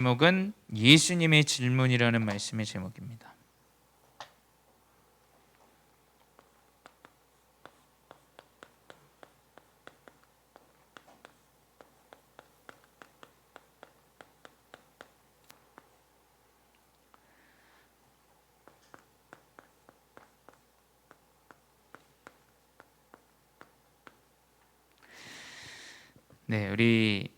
제목은 예수님의 질문이라는 말씀의 제목입니다. 네, 우리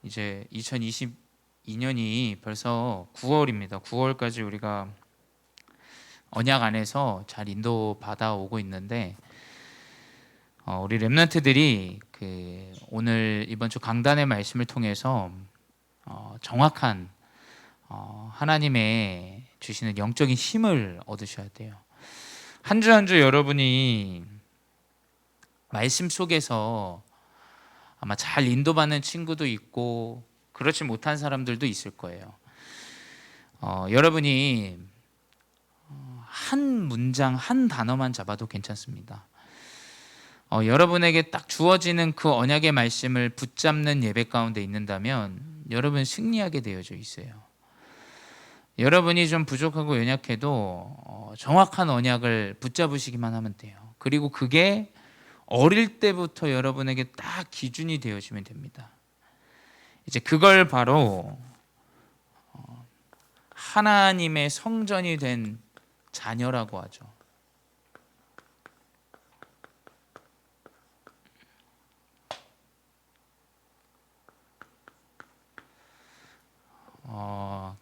이제 2022년이 벌써 9월입니다. 9월까지 우리가 언약 안에서 잘 인도받아 오고 있는데 우리 렘넌트들이 오늘 이번 주 강단의 말씀을 통해서 정확한 하나님의 주시는 영적인 힘을 얻으셔야 돼요. 한 주 한 주 여러분이 말씀 속에서 아마 잘 인도받는 친구도 있고 그렇지 못한 사람들도 있을 거예요. 여러분이 한 문장 한 단어만 잡아도 괜찮습니다. 여러분에게 딱 주어지는 그 언약의 말씀을 붙잡는 예배 가운데 있는다면 여러분 승리하게 되어져 있어요. 여러분이 좀 부족하고 연약해도 정확한 언약을 붙잡으시기만 하면 돼요. 그리고 그게 어릴 때부터 여러분에게 딱 기준이 되어지면 됩니다. 이제 그걸 바로 하나님의 성전이 된 자녀라고 하죠.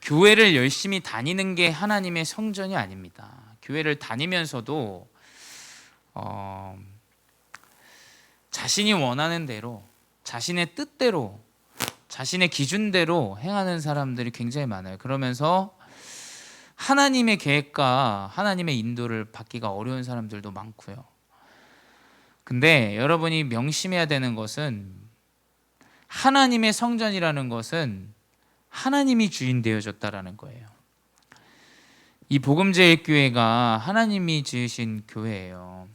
교회를 열심히 다니는 게 하나님의 성전이 아닙니다. 교회를 다니면서도 자신이 원하는 대로, 자신의 뜻대로, 자신의 기준대로 행하는 사람들이 굉장히 많아요. 그러면서 하나님의 계획과 하나님의 인도를 받기가 어려운 사람들도 많고요. 근데 여러분이 명심해야 되는 것은 하나님의 성전이라는 것은 하나님이 주인 되어졌다라는 거예요. 이 복음제일교회가 하나님이 지으신 교회예요.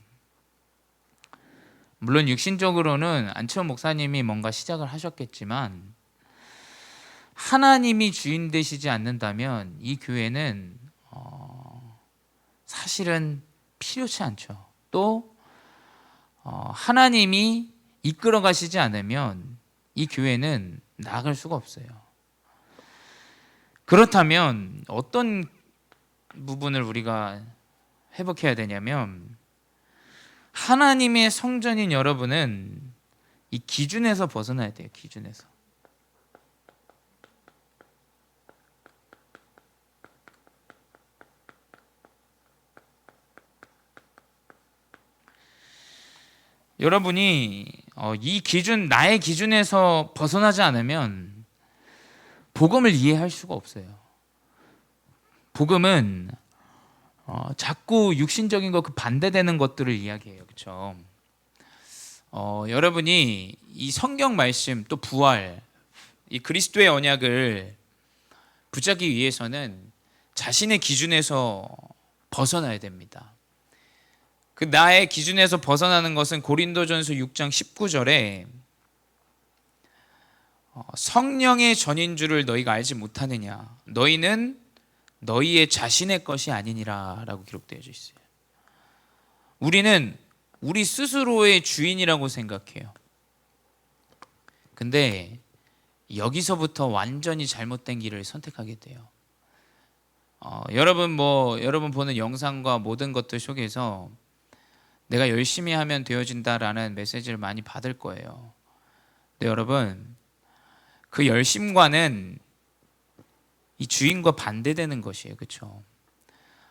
물론 육신적으로는 안치홍 목사님이 뭔가 시작을 하셨겠지만 하나님이 주인 되시지 않는다면 이 교회는 사실은 필요치 않죠. 또 하나님이 이끌어 가시지 않으면 이 교회는 나아갈 수가 없어요. 그렇다면 어떤 부분을 우리가 회복해야 되냐면 하나님의 성전인 여러분은 이 기준에서 벗어나야 돼요. 기준에서. 여러분이 이 기준, 나의 기준에서 벗어나지 않으면 복음을 이해할 수가 없어요. 복음은 자꾸 육신적인 것, 그 반대되는 것들을 이야기해요. 그렇죠? 여러분이 이 성경 말씀 또 부활, 이 그리스도의 언약을 붙잡기 위해서는 자신의 기준에서 벗어나야 됩니다. 그 나의 기준에서 벗어나는 것은 고린도전서 6장 19절에 성령의 전인 줄을 너희가 알지 못하느냐, 너희는 너희의 자신의 것이 아니니라 라고 기록되어 있어요. 우리는 우리 스스로의 주인이라고 생각해요. 근데 여기서부터 완전히 잘못된 길을 선택하게 돼요. 여러분 보는 영상과 모든 것들 속에서 내가 열심히 하면 되어진다라는 메시지를 많이 받을 거예요. 근데 여러분, 그 열심과는 이 주인과 반대되는 것이에요. 그렇죠?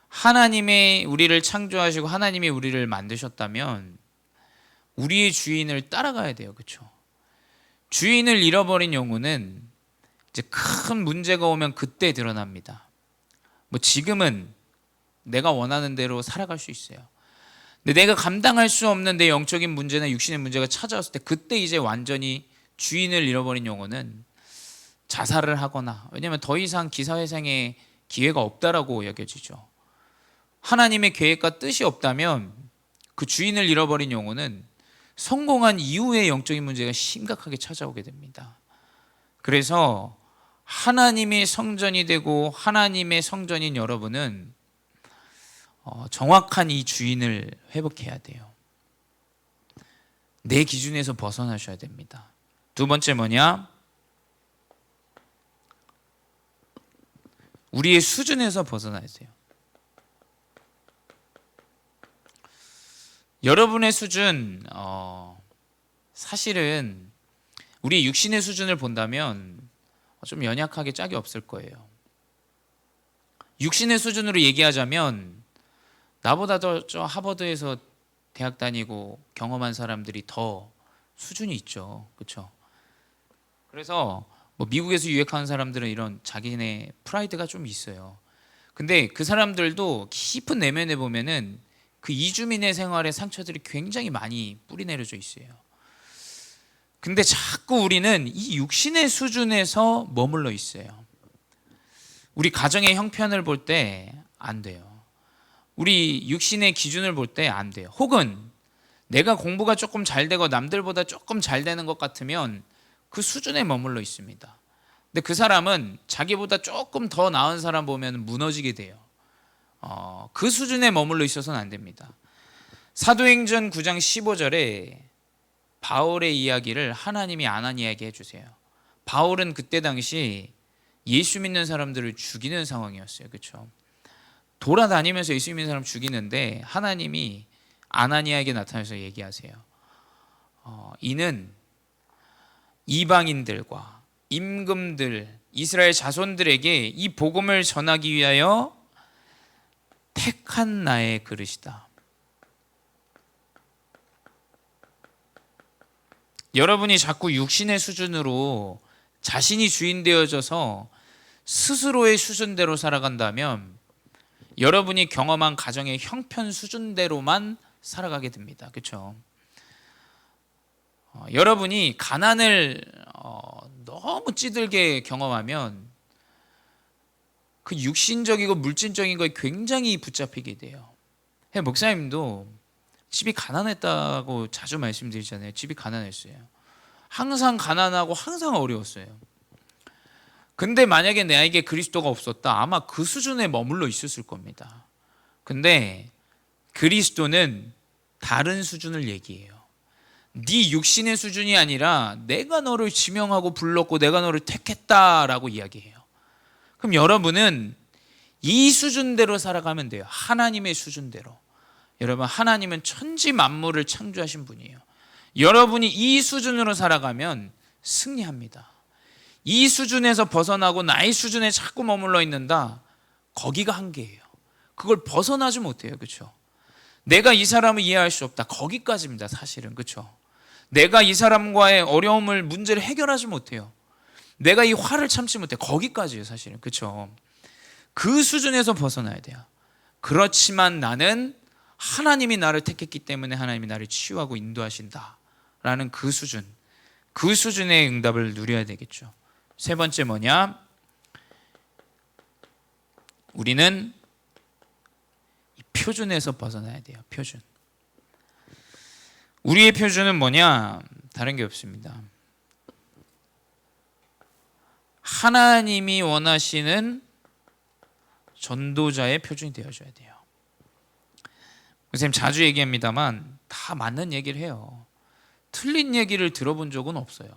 하나님의 우리를 창조하시고 하나님이 우리를 만드셨다면 우리의 주인을 따라가야 돼요. 그렇죠? 주인을 잃어버린 영혼은 이제 큰 문제가 오면 그때 드러납니다. 지금은 내가 원하는 대로 살아갈 수 있어요. 근데 내가 감당할 수 없는 내 영적인 문제나 육신의 문제가 찾아왔을 때 그때 이제 완전히 주인을 잃어버린 영혼은 자살을 하거나, 왜냐하면 더 이상 기사회생의 기회가 없다라고 여겨지죠. 하나님의 계획과 뜻이 없다면 그 주인을 잃어버린 영혼은 성공한 이후에 영적인 문제가 심각하게 찾아오게 됩니다. 그래서 하나님의 성전이 되고 하나님의 성전인 여러분은 정확한 이 주인을 회복해야 돼요. 내 기준에서 벗어나셔야 됩니다. 두 번째 뭐냐? 우리의 수준에서 벗어나야 돼요. 여러분의 수준, 사실은 우리 육신의 수준을 본다면 좀 연약하게 짝이 없을 거예요. 육신의 수준으로 얘기하자면 나보다 더 저 하버드에서 대학 다니고 경험한 사람들이 더 수준이 있죠. 그렇죠? 그래서 뭐 미국에서 유학하는 사람들은 이런 자기네 프라이드가 좀 있어요. 근데 그 사람들도 깊은 내면에 보면은 그 이주민의 생활에 상처들이 굉장히 많이 뿌리내려져 있어요. 근데 자꾸 우리는 이 육신의 수준에서 머물러 있어요. 우리 가정의 형편을 볼 때 안 돼요. 우리 육신의 기준을 볼 때 안 돼요. 혹은 내가 공부가 조금 잘 되고 남들보다 조금 잘 되는 것 같으면 그 수준에 머물러 있습니다. 근데 그 사람은 자기보다 조금 더 나은 사람 보면 무너지게 돼요. 그 수준에 머물러 있어서는 안 됩니다. 사도행전 9장 15절에 바울의 이야기를 하나님이 안 한 이야기 해주세요. 바울은 그때 당시 예수 믿는 사람들을 죽이는 상황이었어요. 그렇죠? 돌아다니면서 예수 믿는 사람 죽이는데 하나님이 아나니아에게 나타나서 얘기하세요. 이는 이방인들과 임금들, 이스라엘 자손들에게 이 복음을 전하기 위하여 택한 나의 그릇이다. 여러분이 자꾸 육신의 수준으로 자신이 주인 되어져서 스스로의 수준대로 살아간다면 여러분이 경험한 가정의 형편 수준대로만 살아가게 됩니다. 그렇죠? 여러분이 가난을 너무 찌들게 경험하면 그 육신적이고 물질적인 거에 굉장히 붙잡히게 돼요. 목사님도 집이 가난했다고 자주 말씀드리잖아요. 집이 가난했어요. 항상 가난하고 항상 어려웠어요. 근데 만약에 나에게 그리스도가 없었다, 아마 그 수준에 머물러 있었을 겁니다. 근데 그리스도는 다른 수준을 얘기해요. 네 육신의 수준이 아니라 내가 너를 지명하고 불렀고 내가 너를 택했다라고 이야기해요. 그럼 여러분은 이 수준대로 살아가면 돼요. 하나님의 수준대로. 여러분, 하나님은 천지 만물을 창조하신 분이에요. 여러분이 이 수준으로 살아가면 승리합니다. 이 수준에서 벗어나고 나의 수준에 자꾸 머물러 있는다, 거기가 한계예요. 그걸 벗어나지 못해요. 그렇죠? 내가 이 사람을 이해할 수 없다, 거기까지입니다. 사실은. 그렇죠? 내가 이 사람과의 어려움을, 문제를 해결하지 못해요. 내가 이 화를 참지 못해, 거기까지예요. 사실은. 그렇죠? 그 수준에서 벗어나야 돼요. 그렇지만 나는 하나님이 나를 택했기 때문에 하나님이 나를 치유하고 인도하신다라는 그 수준, 그 수준의 응답을 누려야 되겠죠. 세 번째 뭐냐? 우리는 이 표준에서 벗어나야 돼요. 표준. 우리의 표준은 뭐냐? 다른 게 없습니다. 하나님이 원하시는 전도자의 표준이 되어줘야 돼요. 선생님 자주 얘기합니다만 다 맞는 얘기를 해요. 틀린 얘기를 들어본 적은 없어요.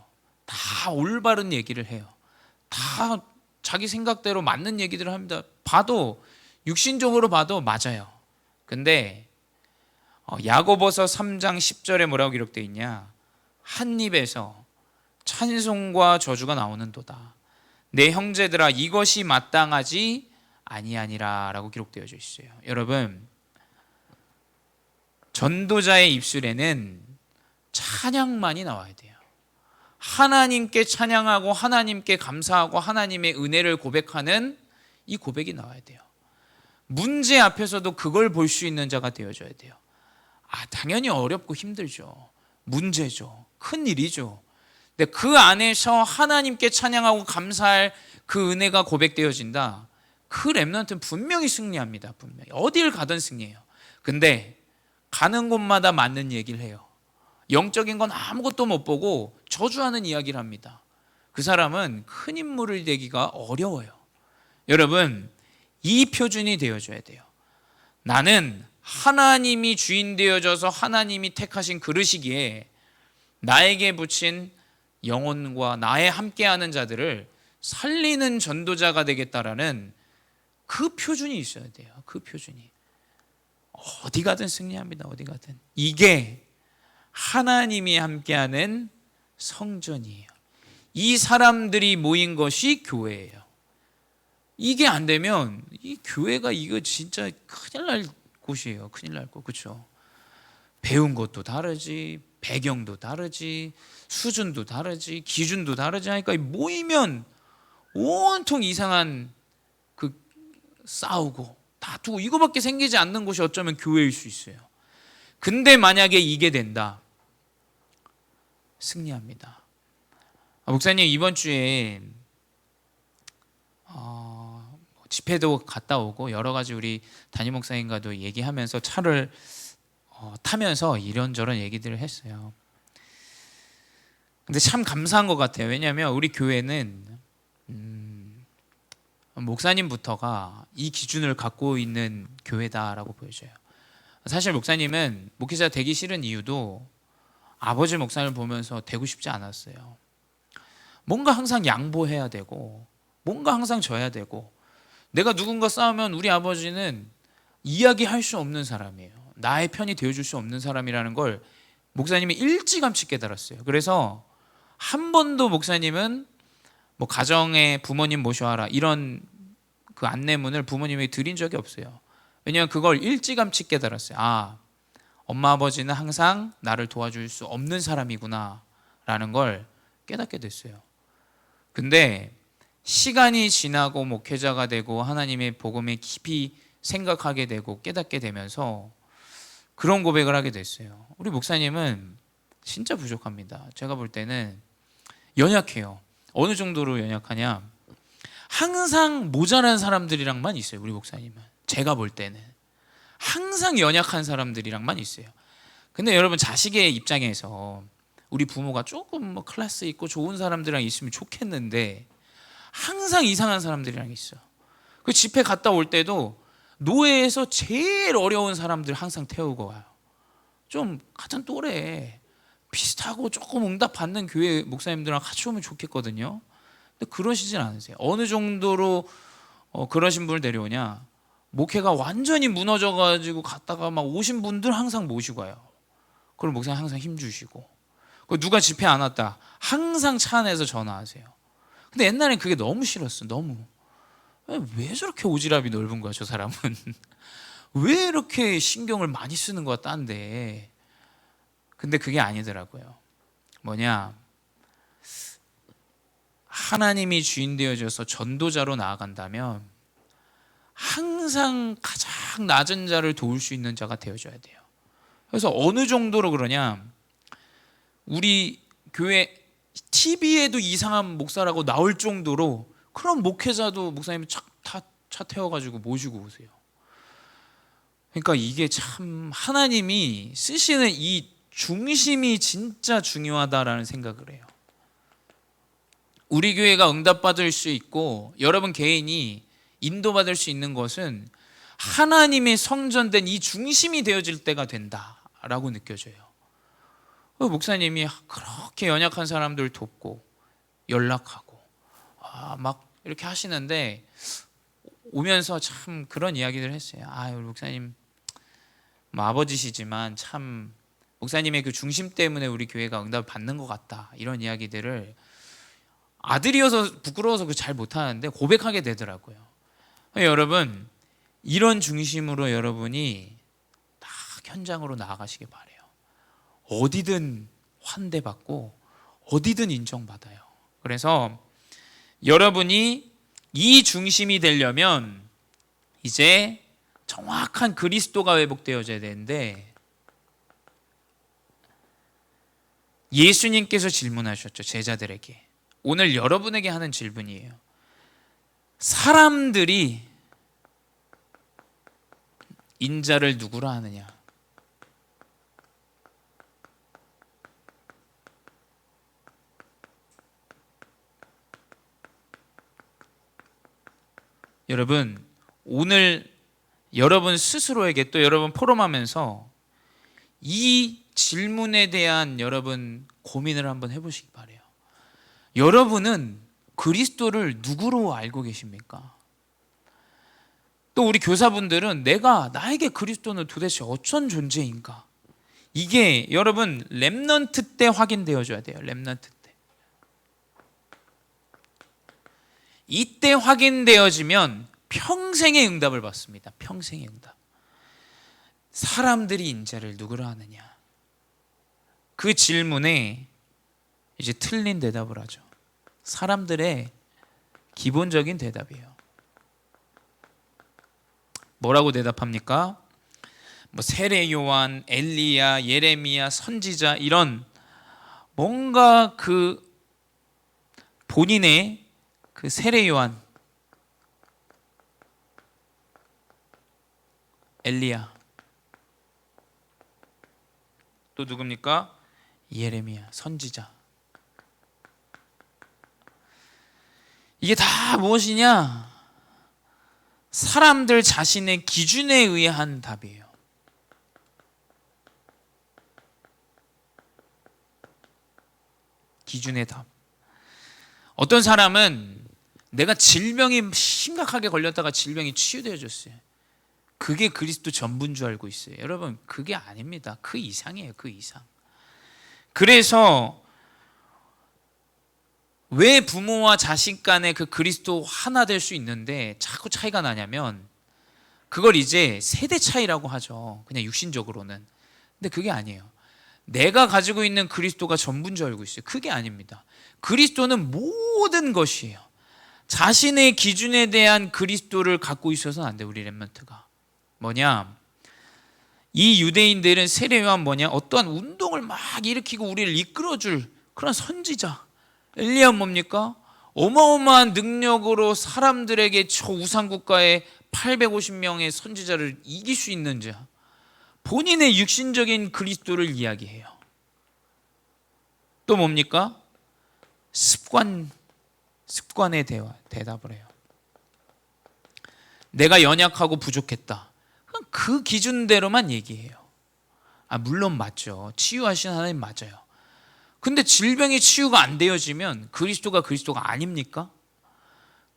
다 올바른 얘기를 해요. 다 자기 생각대로 맞는 얘기들을 합니다. 봐도, 육신적으로 봐도 맞아요. 근데 야고보서 3장 10절에 뭐라고 기록되어 있냐? 한 입에서 찬송과 저주가 나오는도다. 내 형제들아, 이것이 마땅하지 아니하니라 라고 기록되어져 있어요. 여러분, 전도자의 입술에는 찬양만이 나와야 돼요. 하나님께 찬양하고 하나님께 감사하고 하나님의 은혜를 고백하는 이 고백이 나와야 돼요. 문제 앞에서도 그걸 볼 수 있는 자가 되어줘야 돼요. 당연히 어렵고 힘들죠. 문제죠. 큰 일이죠. 근데 그 안에서 하나님께 찬양하고 감사할 그 은혜가 고백되어진다, 그 렘넌트는 분명히 승리합니다. 분명히 어딜 가든 승리해요. 근데 가는 곳마다 맞는 얘기를 해요. 영적인 건 아무것도 못 보고 저주하는 이야기를 합니다. 그 사람은 큰 인물이 되기가 어려워요. 여러분, 이 표준이 되어줘야 돼요. 나는 하나님이 주인 되어져서 하나님이 택하신 그릇이기에 나에게 붙인 영혼과 나에 함께하는 자들을 살리는 전도자가 되겠다라는 그 표준이 있어야 돼요. 그 표준이. 어디 가든 승리합니다. 어디 가든. 이게 하나님이 함께하는 성전이에요. 이 사람들이 모인 것이 교회예요. 이게 안 되면 이 교회가 이거 진짜 큰일 날 곳이에요. 큰일 날 곳. 그렇죠? 배운 것도 다르지, 배경도 다르지, 수준도 다르지, 기준도 다르지 하니까 모이면 온통 이상한 그 싸우고 다투고 이거밖에 생기지 않는 곳이 어쩌면 교회일 수 있어요. 근데 만약에 이게 된다, 승리합니다. 목사님 이번 주에 집회도 갔다 오고 여러 가지 우리 담임 목사님과도 얘기하면서 차를 타면서 이런저런 얘기들을 했어요. 근데 참 감사한 것 같아요. 왜냐하면 우리 교회는 목사님부터가 이 기준을 갖고 있는 교회다라고 보여져요. 사실 목사님은 목회자 되기 싫은 이유도 아버지 목사님을 보면서 되고 싶지 않았어요. 뭔가 항상 양보해야 되고 뭔가 항상 져야 되고, 내가 누군가 싸우면 우리 아버지는 이야기할 수 없는 사람이에요. 나의 편이 되어줄 수 없는 사람이라는 걸 목사님이 일찌감치 깨달았어요. 그래서 한 번도 목사님은 뭐 가정에 부모님 모셔와라 이런 그 안내문을 부모님에게 드린 적이 없어요. 왜냐하면 그걸 일찌감치 깨달았어요. 아, 엄마 아버지는 항상 나를 도와줄 수 없는 사람이구나 라는 걸 깨닫게 됐어요. 근데 시간이 지나고 목회자가 되고 하나님의 복음에 깊이 생각하게 되고 깨닫게 되면서 그런 고백을 하게 됐어요. 우리 목사님은 진짜 부족합니다. 제가 볼 때는 연약해요. 어느 정도로 연약하냐, 항상 모자란 사람들이랑만 있어요. 우리 목사님은 제가 볼 때는 항상 연약한 사람들이랑만 있어요. 근데 여러분, 자식의 입장에서 우리 부모가 조금 뭐 클래스 있고 좋은 사람들이랑 있으면 좋겠는데 항상 이상한 사람들이랑 있어. 그 집회 갔다 올 때도 노예에서 제일 어려운 사람들 항상 태우고 와요. 좀 같은 또래 비슷하고 조금 응답 받는 교회 목사님들이랑 같이 오면 좋겠거든요. 근데 그러시진 않으세요. 어느 정도로 그러신 분을 데려오냐, 목회가 완전히 무너져가지고 갔다가 막 오신 분들 항상 모시고 와요. 그럼 목사님 항상 힘주시고, 누가 집회 안 왔다 항상 차 안에서 전화하세요. 근데 옛날엔 그게 너무 싫었어. 너무. 왜 저렇게 오지랖이 넓은 거야 저 사람은. 왜 이렇게 신경을 많이 쓰는 거야 딴데. 근데 그게 아니더라고요. 뭐냐, 하나님이 주인 되어져서 전도자로 나아간다면 항상 가장 낮은 자를 도울 수 있는 자가 되어줘야 돼요. 그래서 어느 정도로 그러냐, 우리 교회 TV에도 이상한 목사라고 나올 정도로 그런 목회자도 목사님이 차 태워가지고 모시고 오세요. 그러니까 이게 참 하나님이 쓰시는 이 중심이 진짜 중요하다라는 생각을 해요. 우리 교회가 응답받을 수 있고 여러분 개인이 인도받을 수 있는 것은 하나님의 성전된 이 중심이 되어질 때가 된다라고 느껴져요. 목사님이 그렇게 연약한 사람들 돕고 연락하고 막 이렇게 하시는데 오면서 참 그런 이야기를 했어요. 우리 목사님 뭐 아버지시지만 참 목사님의 그 중심 때문에 우리 교회가 응답을 받는 것 같다, 이런 이야기들을 아들이어서 부끄러워서 잘 못하는데 고백하게 되더라고요. 여러분, 이런 중심으로 여러분이 딱 현장으로 나아가시기 바래요. 어디든 환대받고 어디든 인정받아요. 그래서 여러분이 이 중심이 되려면 이제 정확한 그리스도가 회복되어져야 되는데, 예수님께서 질문하셨죠, 제자들에게. 오늘 여러분에게 하는 질문이에요. 사람들이 인자를 누구라 하느냐? 여러분, 오늘 여러분 스스로에게 또 여러분 포럼하면서 이 질문에 대한 여러분 고민을 한번 해보시기 바래요. 여러분은 그리스도를 누구로 알고 계십니까? 또 우리 교사분들은 나에게 그리스도는 도대체 어떤 존재인가? 이게 여러분 렘넌트 때 확인되어져야 돼요. 렘넌트 때. 이때 확인되어지면 평생의 응답을 받습니다. 평생의 응답. 사람들이 인자를 누구로 하느냐? 그 질문에 이제 틀린 대답을 하죠. 사람들의 기본적인 대답이에요. 뭐라고 대답합니까? 뭐 세례 요한, 엘리야, 예레미야, 선지자 이런 뭔가 그 본인의 그 세례 요한, 엘리야, 또 누굽니까? 예레미야, 선지자. 이게 다 무엇이냐? 사람들 자신의 기준에 의한 답이에요. 기준의 답. 어떤 사람은 내가 질병이 심각하게 걸렸다가 질병이 치유되어졌어요. 그게 그리스도 전부인 줄 알고 있어요. 여러분, 그게 아닙니다. 그 이상이에요. 그 이상. 그래서 왜 부모와 자식 간에 그 그리스도 하나 될 수 있는데 자꾸 차이가 나냐면 그걸 이제 세대 차이라고 하죠. 그냥 육신적으로는. 근데 그게 아니에요. 내가 가지고 있는 그리스도가 전부인 줄 알고 있어요. 그게 아닙니다. 그리스도는 모든 것이에요. 자신의 기준에 대한 그리스도를 갖고 있어서는 안 돼요. 우리 렘넌트가. 뭐냐? 이 유대인들은 세례요한 뭐냐? 어떠한 운동을 막 일으키고 우리를 이끌어줄 그런 선지자. 엘리야 뭡니까? 어마어마한 능력으로 사람들에게 저 우상국가의 850명의 선지자를 이길 수 있는 자. 본인의 육신적인 그리스도를 이야기해요. 또 뭡니까? 습관의 대답을 해요. 내가 연약하고 부족했다. 그 기준대로만 얘기해요. 물론 맞죠. 치유하신 하나님 맞아요. 근데 질병이 치유가 안 되어지면 그리스도가 아닙니까?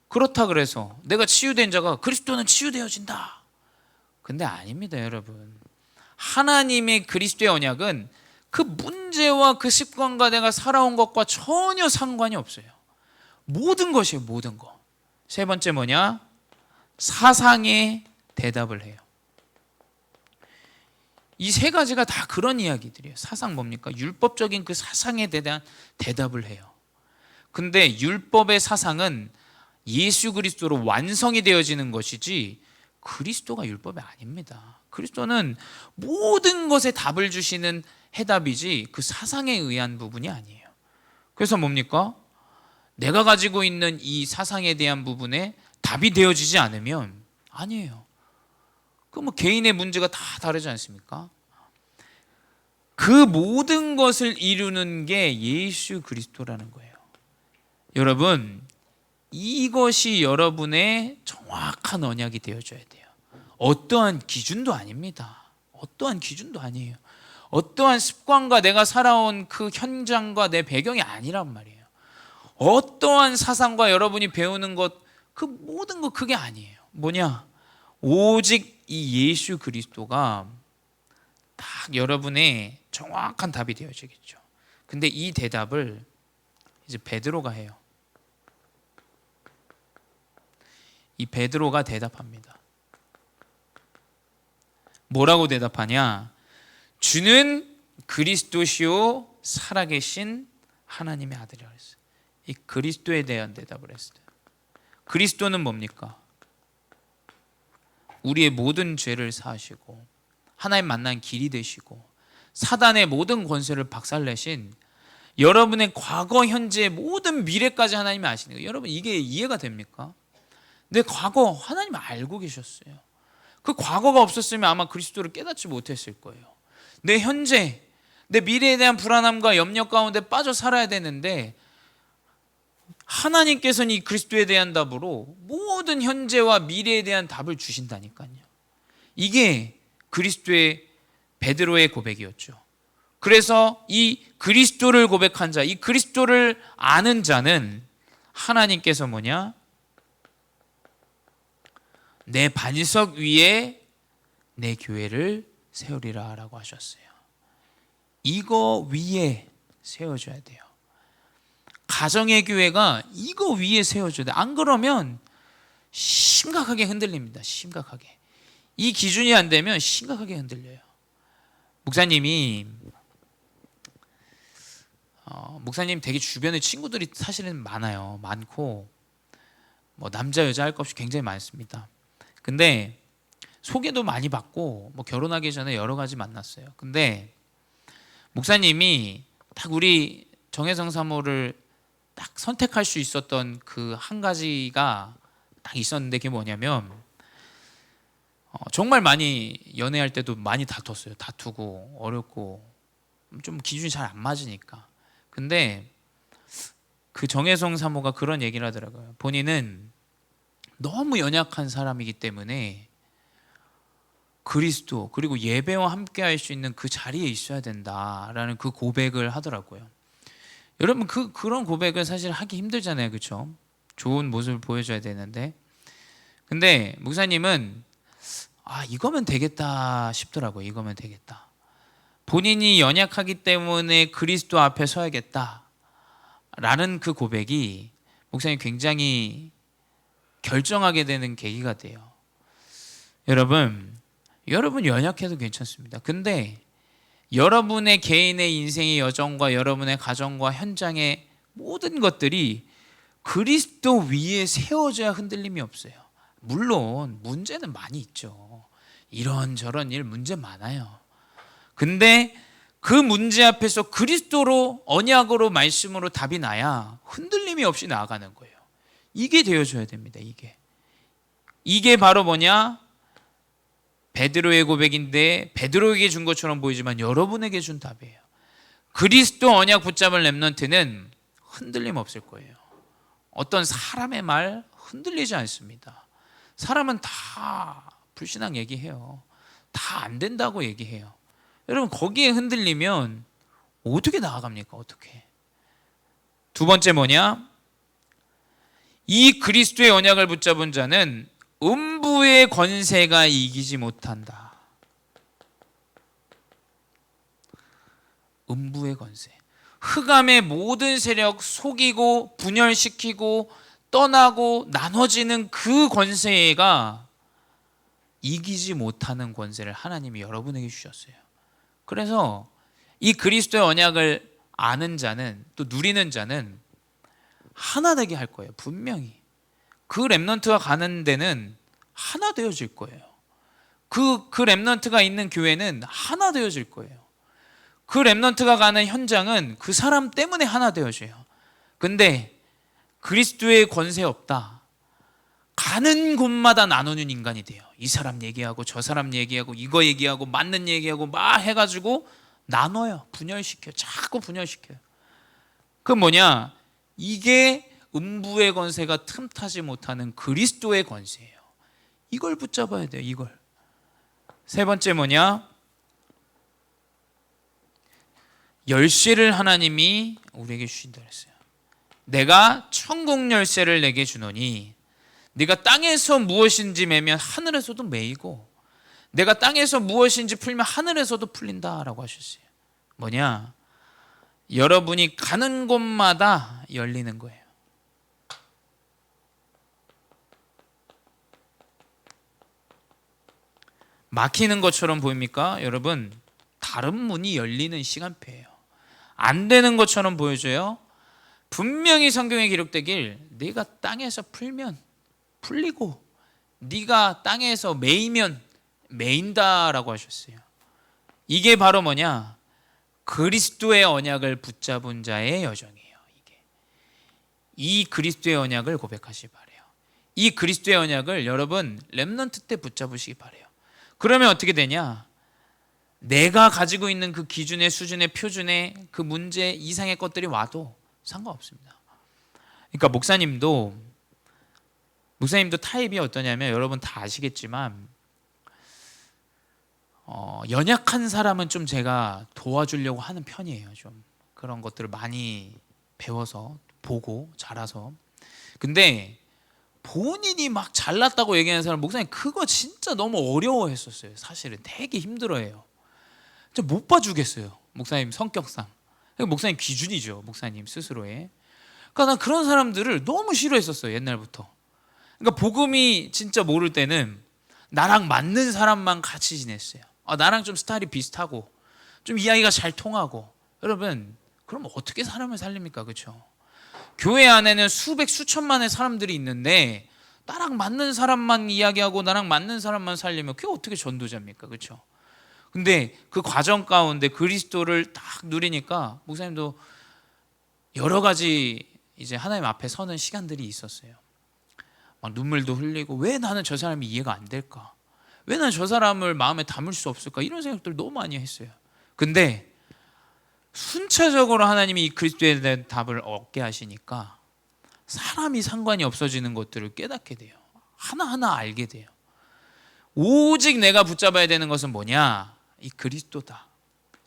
그렇다 그래서 내가 치유된 자가 그리스도는 치유되어진다. 근데 아닙니다, 여러분. 하나님의 그리스도의 언약은 그 문제와 그 습관과 내가 살아온 것과 전혀 상관이 없어요. 모든 것이에요, 모든 것. 세 번째 뭐냐? 사상의 대답을 해요. 이 세 가지가 다 그런 이야기들이에요. 사상 뭡니까? 율법적인 그 사상에 대한 대답을 해요. 근데 율법의 사상은 예수 그리스도로 완성이 되어지는 것이지 그리스도가 율법이 아닙니다. 그리스도는 모든 것에 답을 주시는 해답이지 그 사상에 의한 부분이 아니에요. 그래서 뭡니까? 내가 가지고 있는 이 사상에 대한 부분에 답이 되어지지 않으면 아니에요. 그 뭐 개인의 문제가 다 다르지 않습니까? 그 모든 것을 이루는 게 예수 그리스도라는 거예요. 여러분, 이것이 여러분의 정확한 언약이 되어줘야 돼요. 어떠한 기준도 아닙니다. 어떠한 기준도 아니에요. 어떠한 습관과 내가 살아온 그 현장과 내 배경이 아니란 말이에요. 어떠한 사상과 여러분이 배우는 것, 그 모든 것 그게 아니에요. 뭐냐? 오직 이 예수 그리스도가 딱 여러분의 정확한 답이 되어지겠죠. 근데 이 대답을 이제 베드로가 해요. 이 베드로가 대답합니다. 뭐라고 대답하냐? 주는 그리스도시요 살아계신 하나님의 아들이라고 했어요. 이 그리스도에 대한 대답을 했어요. 그리스도는 뭡니까? 우리의 모든 죄를 사하시고 하나님 만난 길이 되시고 사단의 모든 권세를 박살내신 여러분의 과거, 현재, 모든 미래까지 하나님이 아시는 거예요. 여러분, 이게 이해가 됩니까? 내 과거 하나님 알고 계셨어요. 그 과거가 없었으면 아마 그리스도를 깨닫지 못했을 거예요. 내 현재, 내 미래에 대한 불안함과 염려 가운데 빠져 살아야 되는데 하나님께서는 이 그리스도에 대한 답으로 모든 현재와 미래에 대한 답을 주신다니까요. 이게 그리스도의 베드로의 고백이었죠. 그래서 이 그리스도를 고백한 자, 이 그리스도를 아는 자는 하나님께서 뭐냐? 내 반석 위에 내 교회를 세우리라 라고 하셨어요. 이거 위에 세워줘야 돼요. 가정의 교회가 이거 위에 세워줘야 돼요. 안 그러면 심각하게 흔들립니다. 심각하게. 이 기준이 안 되면 심각하게 흔들려요. 목사님 되게 주변에 친구들이 사실은 많아요. 많고 뭐 남자 여자 할 것 없이 굉장히 많습니다. 근데 소개도 많이 받고 뭐 결혼하기 전에 여러 가지 만났어요. 근데 목사님이 딱 우리 정혜성 사모를 딱 선택할 수 있었던 그 한 가지가 딱 있었는데, 그게 뭐냐면 정말 많이 연애할 때도 많이 다퉜어요. 다투고 어렵고 좀 기준이 잘 안 맞으니까. 근데 그 정혜성 사모가 그런 얘기를 하더라고요. 본인은 너무 연약한 사람이기 때문에 그리스도 그리고 예배와 함께 할 수 있는 그 자리에 있어야 된다라는 그 고백을 하더라고요. 여러분 그런 고백을 사실 하기 힘들잖아요. 그렇죠? 좋은 모습을 보여줘야 되는데. 근데 목사님은 이거면 되겠다 싶더라고요. 이거면 되겠다. 본인이 연약하기 때문에 그리스도 앞에 서야겠다 라는 그 고백이 목사님 굉장히 결정하게 되는 계기가 돼요. 여러분 연약해도 괜찮습니다. 근데 여러분의 개인의 인생의 여정과 여러분의 가정과 현장의 모든 것들이 그리스도 위에 세워져야 흔들림이 없어요. 물론 문제는 많이 있죠. 이런저런 일 문제 많아요. 근데 그 문제 앞에서 그리스도로 언약으로 말씀으로 답이 나야 흔들림이 없이 나아가는 거예요. 이게 되어줘야 됩니다. 이게 바로 뭐냐? 베드로의 고백인데 베드로에게 준 것처럼 보이지만 여러분에게 준 답이에요. 그리스도 언약 붙잡은 렘넌트는 흔들림 없을 거예요. 어떤 사람의 말 흔들리지 않습니다. 사람은 다 불신앙 얘기해요. 다 안 된다고 얘기해요. 여러분 거기에 흔들리면 어떻게 나아갑니까? 어떻게? 두 번째 뭐냐? 이 그리스도의 언약을 붙잡은 자는 음부의 권세가 이기지 못한다. 음부의 권세. 흑암의 모든 세력 속이고 분열시키고 떠나고 나눠지는 그 권세가 이기지 못하는 권세를 하나님이 여러분에게 주셨어요. 그래서 이 그리스도의 언약을 아는 자는, 또 누리는 자는 하나 되게 할 거예요. 분명히. 그 렘넌트가 가는 데는 하나 되어질 거예요. 그 렘넌트가 있는 교회는 하나 되어질 거예요. 그 렘넌트가 가는 현장은 그 사람 때문에 하나 되어져요. 근데 그리스도의 권세 없다. 가는 곳마다 나누는 인간이 돼요. 이 사람 얘기하고 저 사람 얘기하고 이거 얘기하고 맞는 얘기하고 막 해가지고 나눠요. 분열시켜요. 자꾸 분열시켜요. 그 뭐냐? 이게 음부의 권세가 틈타지 못하는 그리스도의 권세예요. 이걸 붙잡아야 돼요. 이걸. 세 번째 뭐냐? 열쇠를 하나님이 우리에게 주신다 그랬어요. 내가 천국 열쇠를 내게 주노니 네가 땅에서 무엇인지 매면 하늘에서도 매이고 내가 땅에서 무엇인지 풀면 하늘에서도 풀린다라고 하셨어요. 뭐냐? 여러분이 가는 곳마다 열리는 거예요. 막히는 것처럼 보입니까? 여러분, 다른 문이 열리는 시간표예요. 안 되는 것처럼 보여줘요. 분명히 성경에 기록되길 네가 땅에서 풀면 풀리고 네가 땅에서 매이면 매인다라고 하셨어요. 이게 바로 뭐냐? 그리스도의 언약을 붙잡은 자의 여정이에요. 이 그리스도의 언약을 고백하시기 바라요. 이 그리스도의 언약을 여러분 렘넌트 때 붙잡으시기 바라요. 그러면 어떻게 되냐? 내가 가지고 있는 그 기준의 수준의 표준의 그 문제 이상의 것들이 와도 상관없습니다. 그러니까 목사님도 타입이 어떠냐면 여러분 다 아시겠지만 연약한 사람은 좀 제가 도와주려고 하는 편이에요. 좀 그런 것들을 많이 배워서 보고 자라서. 근데 본인이 막 잘났다고 얘기하는 사람 목사님 그거 진짜 너무 어려워했었어요. 사실은 되게 힘들어해요. 진짜 못 봐주겠어요. 목사님 성격상. 목사님 기준이죠. 목사님 스스로의. 그러니까 난 그런 사람들을 너무 싫어했었어요. 옛날부터. 그러니까 복음이 진짜 모를 때는 나랑 맞는 사람만 같이 지냈어요. 나랑 좀 스타일이 비슷하고 좀 이야기가 잘 통하고. 여러분 그럼 어떻게 사람을 살립니까? 그렇죠? 교회 안에는 수백 수천만의 사람들이 있는데 나랑 맞는 사람만 이야기하고 나랑 맞는 사람만 살리면 그게 어떻게 전도자입니까? 그렇죠? 근데 그 과정 가운데 그리스도를 딱 누리니까 목사님도 여러 가지 이제 하나님 앞에 서는 시간들이 있었어요. 막 눈물도 흘리고 왜 나는 저 사람이 이해가 안 될까? 왜 나는 저 사람을 마음에 담을 수 없을까? 이런 생각들 너무 많이 했어요. 근데 순차적으로 하나님이 이 그리스도에 대한 답을 얻게 하시니까 사람이 상관이 없어지는 것들을 깨닫게 돼요. 하나하나 알게 돼요. 오직 내가 붙잡아야 되는 것은 뭐냐? 이 그리스도다.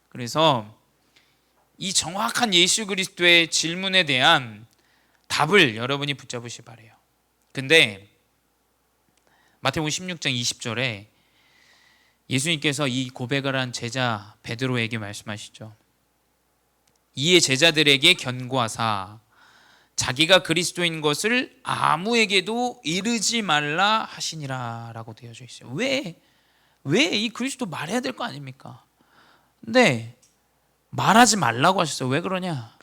그래서 이 정확한 예수 그리스도의 질문에 대한 답을 여러분이 붙잡으시 바래요. 근데 마태복음 16장 20절에 예수님께서 이 고백을 한 제자 베드로에게 말씀하시죠. 이에 제자들에게 견고하사 자기가 그리스도인 것을 아무에게도 이르지 말라 하시니라 라고 되어져 있어요. 왜 이 그리스도 말해야 될 거 아닙니까? 근데 말하지 말라고 하셨어요. 왜 그러냐?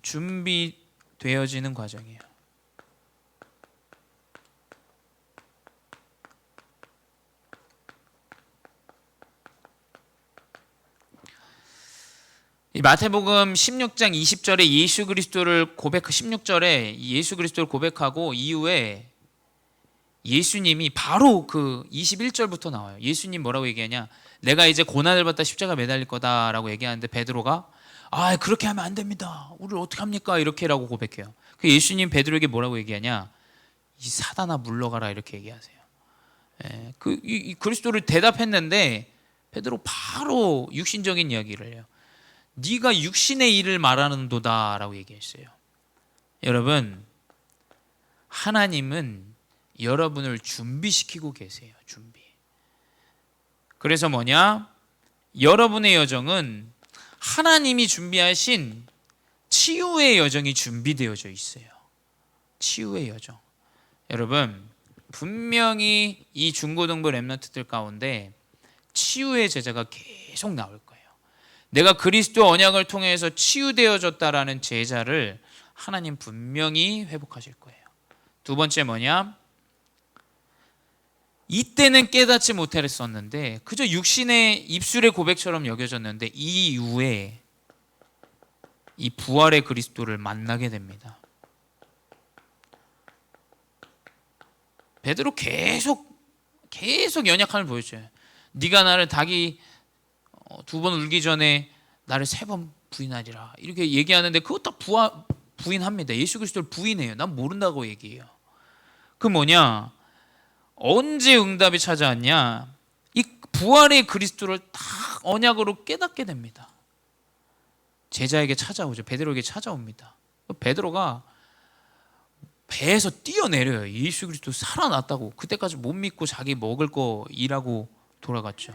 준비되어지는 과정이에요. 이 마태복음 16장 20절에 예수 그리스도를 16절에 예수 그리스도를 고백하고 이후에 예수님이 바로 그 21절부터 나와요. 예수님 뭐라고 얘기하냐? 내가 이제 고난을 받다 십자가 매달릴 거다라고 얘기하는데 베드로가 그렇게 하면 안 됩니다. 우리를 어떻게 합니까? 이렇게라고 고백해요. 그 예수님 베드로에게 뭐라고 얘기하냐? 이 사단아 물러가라 이렇게 얘기하세요. 이 그리스도를 대답했는데 베드로 바로 육신적인 이야기를 해요. 네가 육신의 일을 말하는도다라고 얘기했어요. 여러분, 하나님은 여러분을 준비시키고 계세요. 준비. 그래서 뭐냐? 여러분의 여정은 하나님이 준비하신 치유의 여정이 준비되어져 있어요. 치유의 여정. 여러분, 분명히 이 중고등부 렘넌트들 가운데 치유의 제자가 계속 나올 거예요. 내가 그리스도 언약을 통해서 치유되어졌다라는 제자를 하나님 분명히 회복하실 거예요. 두 번째 뭐냐? 이때는 깨닫지 못했었는데 그저 육신의 입술의 고백처럼 여겨졌는데 이 이후에 이 부활의 그리스도를 만나게 됩니다. 베드로 계속 연약함을 보여줘요. 네가 나를 닭이 2번 울기 전에 나를 3번 부인하리라 이렇게 얘기하는데 그거 딱 부인합니다. 예수 그리스도를 부인해요. 난 모른다고 얘기해요. 그 뭐냐? 언제 응답이 찾아왔냐? 이 부활의 그리스도를 딱 언약으로 깨닫게 됩니다. 제자에게 찾아오죠. 베드로에게 찾아옵니다. 베드로가 배에서 뛰어내려요. 예수 그리스도 살아났다고. 그때까지 못 믿고 자기 먹을 거 일하고 돌아갔죠.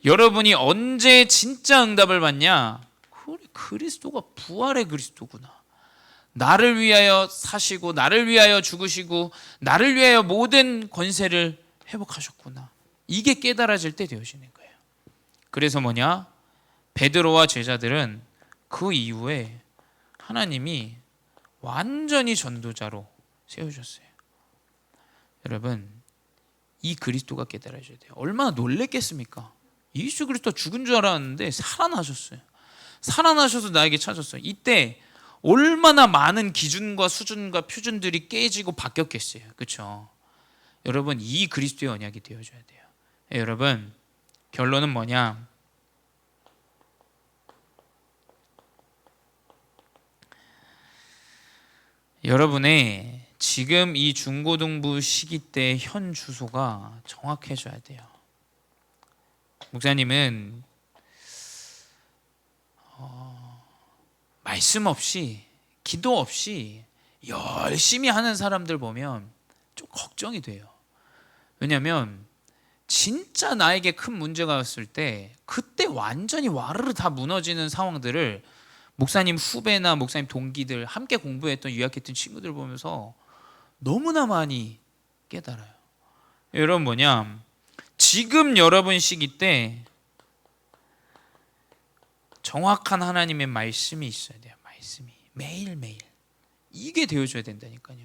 여러분이 언제 진짜 응답을 받냐? 그래, 그리스도가 부활의 그리스도구나. 나를 위하여 사시고 나를 위하여 죽으시고 나를 위하여 모든 권세를 회복하셨구나. 이게 깨달아질 때 되어지는 거예요. 그래서 뭐냐? 베드로와 제자들은 그 이후에 하나님이 완전히 전도자로 세우셨어요. 여러분, 이 그리스도가 깨달아져야 돼요. 얼마나 놀랬겠습니까? 예수 그리스도 죽은 줄 알았는데 살아나셨어요. 살아나셔서 나에게 찾았어요. 이때 얼마나 많은 기준과 수준과 표준들이 깨지고 바뀌었겠어요. 그렇죠? 여러분, 이 그리스도의 언약이 되어줘야 돼요. 여러분, 결론은 뭐냐? 여러분의 지금 이 중고등부 시기 때 현 주소가 정확해져야 돼요. 목사님은 말씀 없이 기도 없이 열심히 하는 사람들 보면 좀 걱정이 돼요. 왜냐하면 진짜 나에게 큰 문제가 왔을 때 그때 완전히 와르르 다 무너지는 상황들을 목사님 후배나 목사님 동기들 함께 공부했던 유학했던 친구들 보면서 너무나 많이 깨달아요. 여러분 뭐냐, 지금 여러분 시기 때 정확한 하나님의 말씀이 있어야 돼요. 말씀이 매일매일 이게 되어줘야 된다니까요.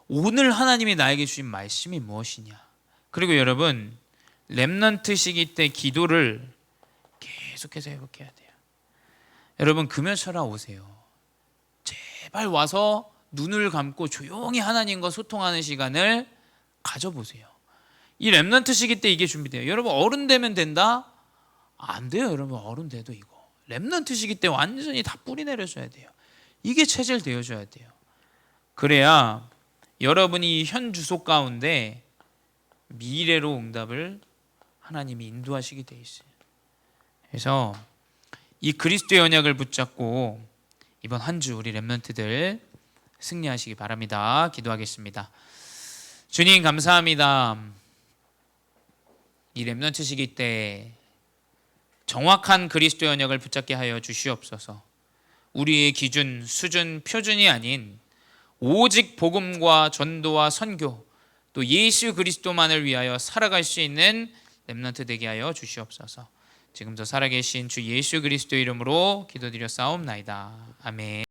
오늘 하나님이 나에게 주신 말씀이 무엇이냐. 그리고 여러분 렘넌트 시기 때 기도를 계속해서 회복해야 돼요. 여러분 금요철화 오세요. 제발 와서 눈을 감고 조용히 하나님과 소통하는 시간을 가져보세요. 이 렘넌트 시기 때 이게 준비돼요. 여러분 어른 되면 된다? 안 돼요. 여러분 어른 돼도 이거 렘넌트 시기 때 완전히 다 뿌리 내려줘야 돼요. 이게 체질되어줘야 돼요. 그래야 여러분이 현 주소 가운데 미래로 응답을 하나님이 인도하시게 돼 있어요. 그래서 이 그리스도의 언약을 붙잡고 이번 한 주 우리 렘넌트들 승리하시기 바랍니다. 기도하겠습니다. 주님 감사합니다. 이 렘넌트 시기 때 정확한 그리스도의 언약을 붙잡게 하여 주시옵소서. 우리의 기준, 수준, 표준이 아닌 오직 복음과 전도와 선교 또 예수 그리스도만을 위하여 살아갈 수 있는 렘넌트 되게 하여 주시옵소서. 지금도 살아계신 주 예수 그리스도 이름으로 기도드려 싸움나이다. 아멘.